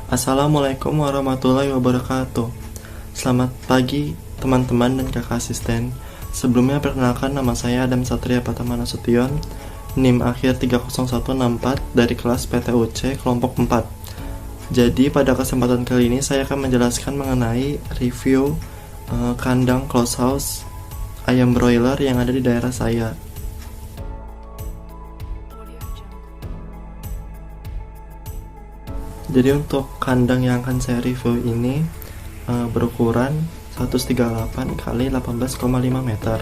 Assalamualaikum warahmatullahi wabarakatuh. Selamat pagi teman-teman dan kakak asisten. Sebelumnya perkenalkan, nama saya Adam Satria Pratama Nasution, NIM akhir 30164 dari kelas PTUC kelompok 4. Jadi pada kesempatan kali ini saya akan menjelaskan mengenai review kandang close house ayam broiler yang ada di daerah saya. Jadi untuk kandang yang akan saya review ini berukuran 138 kali 18,5 meter.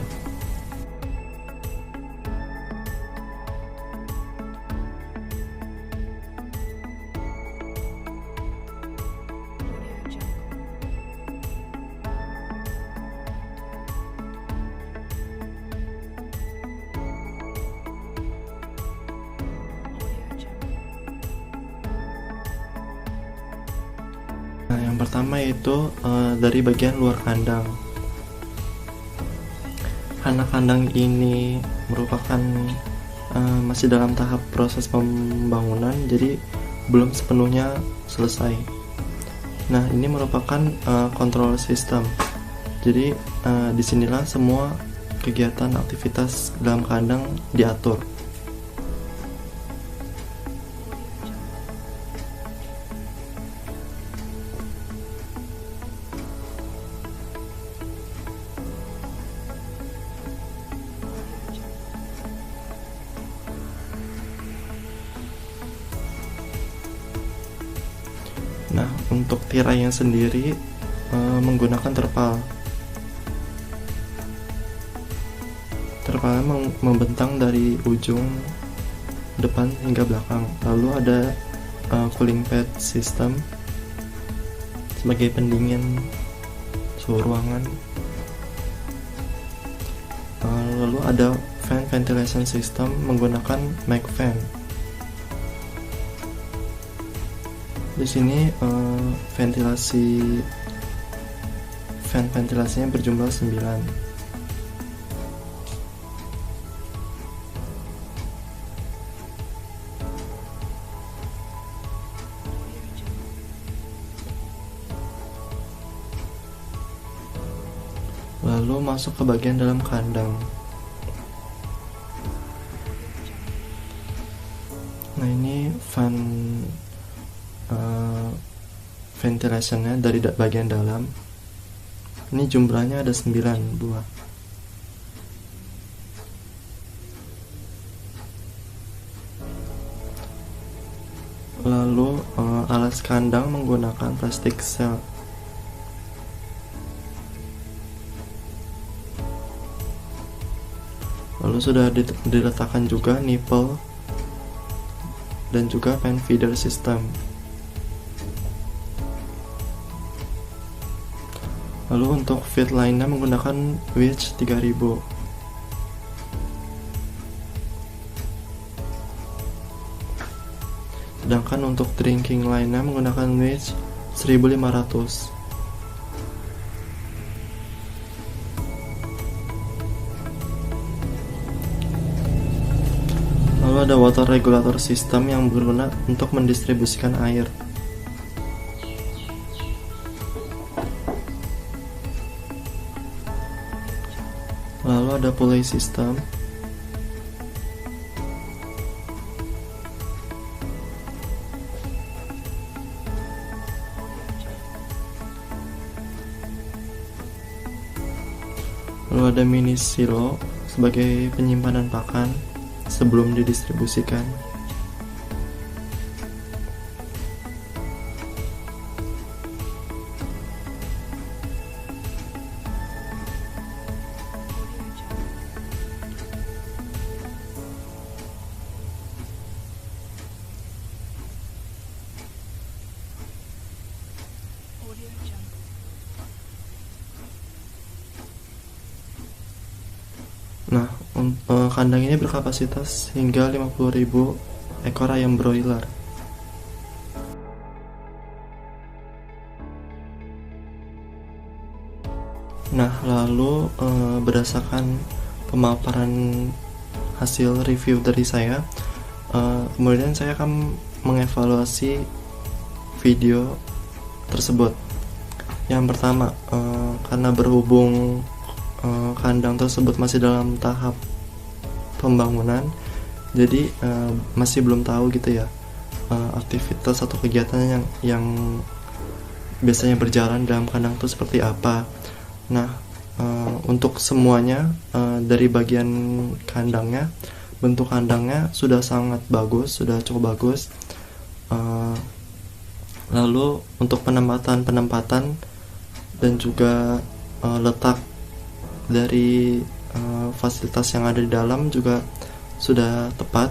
Nah, yang pertama yaitu dari bagian luar kandang. Karena kandang ini merupakan masih dalam tahap proses pembangunan, jadi belum sepenuhnya selesai. Nah, ini merupakan control system. Jadi disinilah semua kegiatan aktivitas dalam kandang diatur. Nah, untuk tirainya sendiri menggunakan terpal. Terpalnya membentang dari ujung depan hingga belakang. Lalu ada cooling pad system sebagai pendingin suhu ruangan. Lalu ada fan ventilation system menggunakan mic fan. Di sini ventilasinya berjumlah 9. Lalu masuk ke bagian dalam kandang. Nah, ini fan ventilationnya dari bagian dalam. Ini jumlahnya ada 9 buah. Lalu alas kandang menggunakan plastik cell. Lalu sudah diletakkan juga nipple dan juga fan feeder system. Lalu untuk feed lainnya menggunakan winch 3000. Sedangkan untuk drinking lainnya menggunakan winch 1500. Lalu ada water regulator system yang berguna untuk mendistribusikan air. Lalu ada pulley system. Lalu ada mini silo sebagai penyimpanan pakan sebelum didistribusikan. Nah, kandang ini berkapasitas hingga 50.000 ekor ayam broiler. Nah, lalu berdasarkan pemaparan hasil review dari saya, kemudian saya akan mengevaluasi video tersebut. Yang pertama, karena berhubung kandang tersebut masih dalam tahap pembangunan, jadi masih belum tahu gitu ya aktivitas atau kegiatan yang biasanya berjalan dalam kandang itu seperti apa. Nah, untuk semuanya, dari bagian kandangnya, bentuk kandangnya sudah sangat bagus, sudah cukup bagus. Lalu untuk penempatan dan juga letak dari fasilitas yang ada di dalam juga sudah tepat.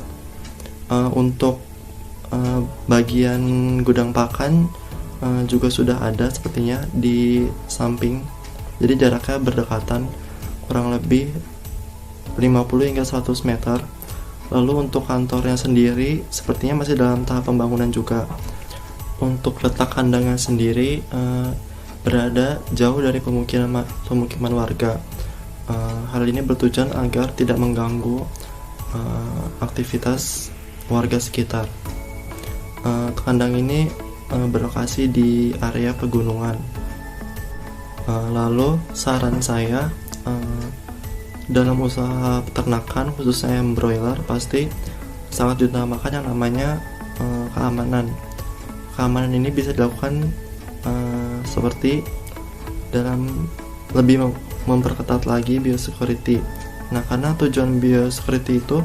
Untuk bagian gudang pakan juga sudah ada sepertinya di samping, jadi jaraknya berdekatan, kurang lebih 50 hingga 100 meter. Lalu untuk kantornya sendiri sepertinya masih dalam tahap pembangunan juga. Untuk letak kandangnya sendiri berada jauh dari pemukiman warga. Hal ini bertujuan agar tidak mengganggu aktivitas warga sekitar. Kandang ini berlokasi di area pegunungan. Lalu saran saya, dalam usaha peternakan khususnya ayam broiler pasti sangat diutamakan yang namanya keamanan. Keamanan ini bisa dilakukan seperti dalam lebih memperketat lagi biosecurity. Nah, karena tujuan biosecurity itu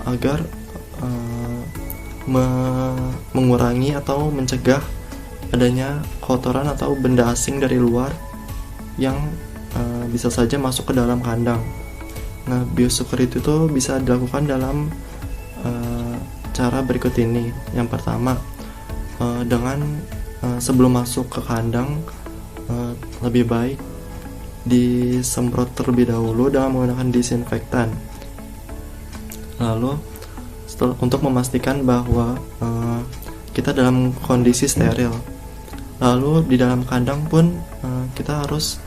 agar mengurangi atau mencegah adanya kotoran atau benda asing dari luar yang bisa saja masuk ke dalam kandang. Nah, biosecurity itu bisa dilakukan dalam cara berikut ini. Yang pertama, dengan sebelum masuk ke kandang, lebih baik disemprot terlebih dahulu dengan menggunakan disinfektan. Lalu untuk memastikan bahwa kita dalam kondisi steril. Lalu di dalam kandang pun kita harus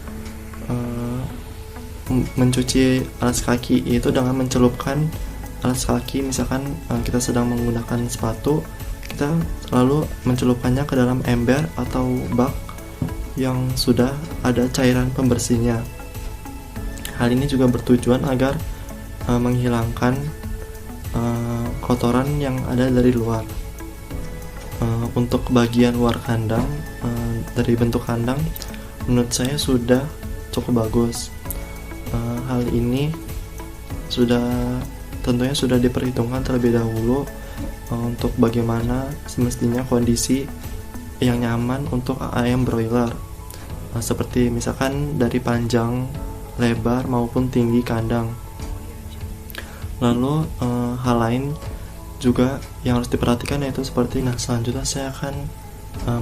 mencuci alas kaki, yaitu dengan mencelupkan alas kaki. Misalkan kita sedang menggunakan sepatu, kita lalu mencelupkannya ke dalam ember atau bak yang sudah ada cairan pembersihnya. Hal ini juga bertujuan agar menghilangkan kotoran yang ada dari luar. Untuk bagian luar kandang, dari bentuk kandang menurut saya sudah cukup bagus. Hal ini tentunya sudah diperhitungkan terlebih dahulu untuk bagaimana semestinya kondisi yang nyaman untuk ayam broiler, seperti misalkan dari panjang, lebar maupun tinggi kandang. Lalu hal lain juga yang harus diperhatikan yaitu seperti, selanjutnya saya akan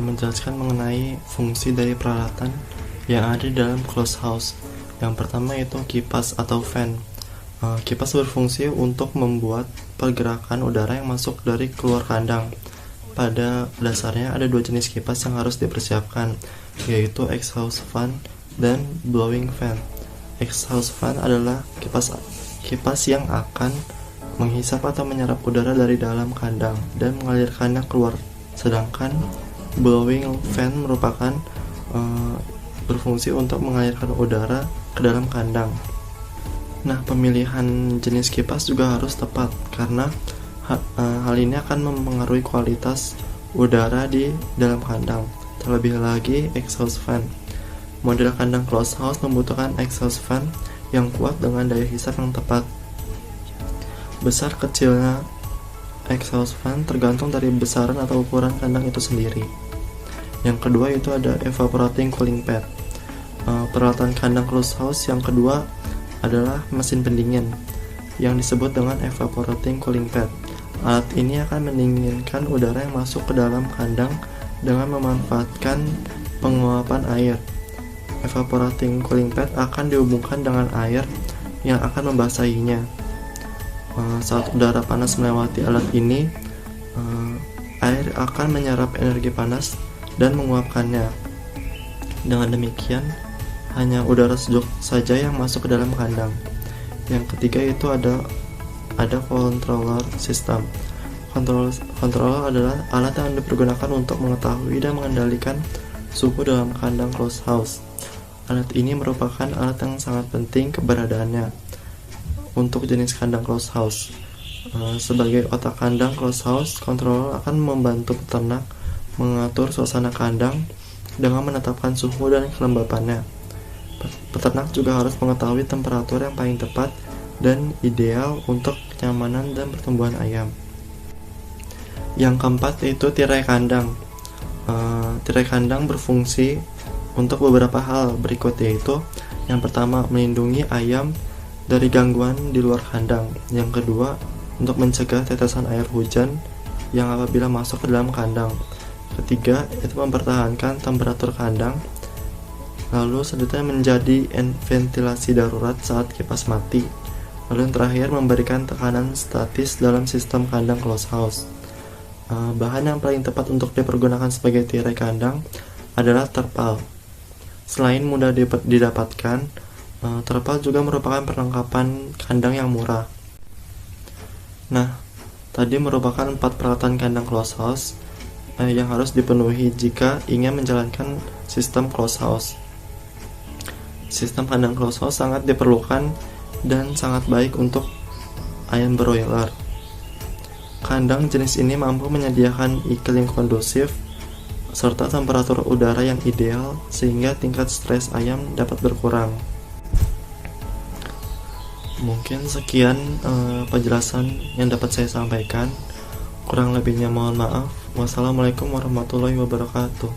menjelaskan mengenai fungsi dari peralatan yang ada di dalam closed house. Yang pertama yaitu kipas atau fan. Kipas berfungsi untuk membuat pergerakan udara yang masuk dari keluar kandang. Pada dasarnya ada dua jenis kipas yang harus dipersiapkan, yaitu exhaust fan dan blowing fan. Exhaust fan adalah kipas yang akan menghisap atau menyerap udara dari dalam kandang dan mengalirkannya keluar. Sedangkan blowing fan merupakan berfungsi untuk mengalirkan udara ke dalam kandang. Nah, pemilihan jenis kipas juga harus tepat karena hal ini akan mempengaruhi kualitas udara di dalam kandang. Terlebih lagi exhaust fan. Model kandang closed house membutuhkan exhaust fan yang kuat dengan daya hisap yang tepat. Besar kecilnya exhaust fan tergantung dari besaran atau ukuran kandang itu sendiri. Yang kedua itu ada evaporating cooling pad. Peralatan kandang closed house yang kedua adalah mesin pendingin yang disebut dengan evaporating cooling pad. Alat ini akan mendinginkan udara yang masuk ke dalam kandang dengan memanfaatkan penguapan air. Evaporating cooling pad akan dihubungkan dengan air yang akan membasahinya. Saat udara panas melewati alat ini, air akan menyerap energi panas dan menguapkannya. Dengan demikian, hanya udara sejuk saja yang masuk ke dalam kandang. Yang ketiga itu ada controller system. Controller adalah alat yang dipergunakan untuk mengetahui dan mengendalikan suhu dalam kandang closed house. Alat ini merupakan alat yang sangat penting keberadaannya untuk jenis kandang closed house. Sebagai otak kandang closed house, controller akan membantu peternak mengatur suasana kandang dengan menetapkan suhu dan kelembapannya. Peternak juga harus mengetahui temperatur yang paling tepat dan ideal untuk kenyamanan dan pertumbuhan ayam. Yang keempat yaitu tirai kandang. Tirai kandang berfungsi untuk beberapa hal berikut, yaitu yang pertama, melindungi ayam dari gangguan di luar kandang. Yang kedua, untuk mencegah tetesan air hujan yang apabila masuk ke dalam kandang. Ketiga, itu mempertahankan temperatur kandang. Lalu selanjutnya menjadi ventilasi darurat saat kipas mati. Lalu yang terakhir, memberikan tekanan statis dalam sistem kandang closed house. Bahan yang paling tepat untuk dipergunakan sebagai tirai kandang adalah terpal. Selain mudah didapatkan, terpal juga merupakan perlengkapan kandang yang murah. Nah, tadi merupakan 4 peralatan kandang closed house yang harus dipenuhi jika ingin menjalankan sistem closed house. Sistem kandang closed house sangat diperlukan dan sangat baik untuk ayam broiler. Kandang jenis ini mampu menyediakan iklim kondusif serta temperatur udara yang ideal sehingga tingkat stres ayam dapat berkurang. Mungkin sekian penjelasan yang dapat saya sampaikan. Kurang lebihnya mohon maaf. Wassalamualaikum warahmatullahi wabarakatuh.